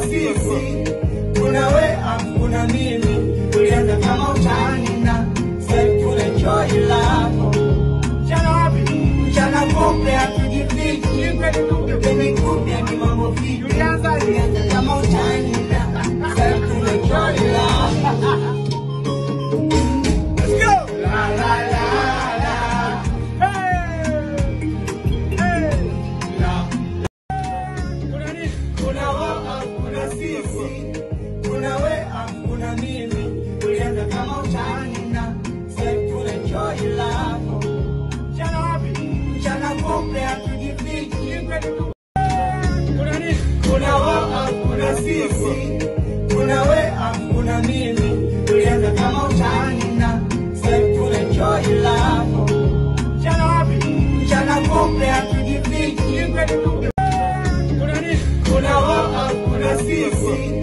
sisi, kuna we, kuna mimi. Tulianza kama utani na sasa tunenjoy love. Mchana kombe hatujifichi, tumekuja ni mambo vipi. Tulianza kama utani na sasa tunenjoy love. Kuna we, kuna mimi. Tulianza kama utani na sasa tunenjoy love. Mchana kombe hatujifichi, kuna we, kuna sisi, kuna we, kuna mimi. Tulianza kama utani na sasa tunenjoy love. Mchana kombe hatujifichi, kuna we, kuna sisi,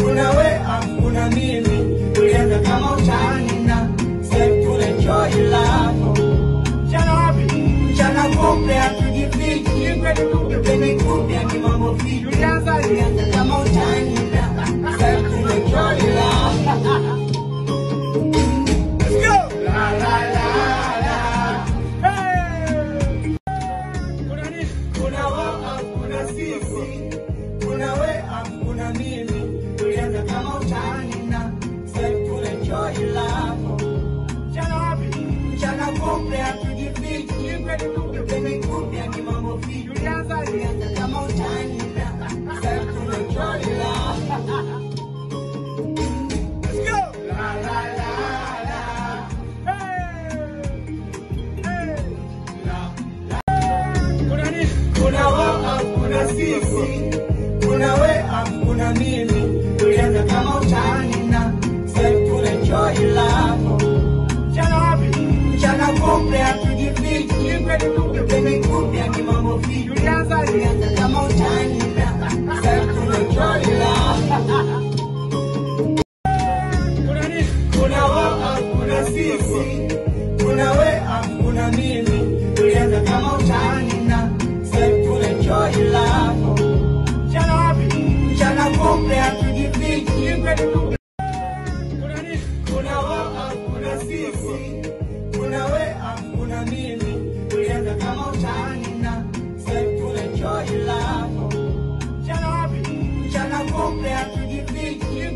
kuna we, kuna mimi. Tulianza kama utani na sasa tunenjoy love. Mchana kombe hatujifichi, tumekuja ni mambo vipi. Tulianza kama utani na sasa tunenjoy love. Kuna we, kuna mimi. Tulianza kama utani na sasa tunenjoy love. Mchana kombe hatujifichi, tumekuja ni mambo vipi. Tulianza kama utani na sasa tunenjoy love. Kuna we, kuna sisi, kuna we, kuna mimi. Tulianza kama utani na sasa tunenjoy love. Mchana kombe hatujifichi, tumekuja ni mambo vipi. Tulianza kama utani na sasa tunenjoy love. Kuna we, kuna sisi, kuna we, kuna mimi. Tulianza kama utani na sasa tunenjoy love. Mchana kombe hatujifichi, kuna we, kuna sisi, kuna we, kuna mimi. Tulianza kama utani na sasa tunenjoy love. Mchana kombe hatujifichi,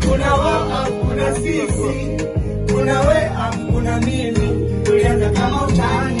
kuna we, kuna sisi, kuna we, kuna mimi. Tulianza kama utani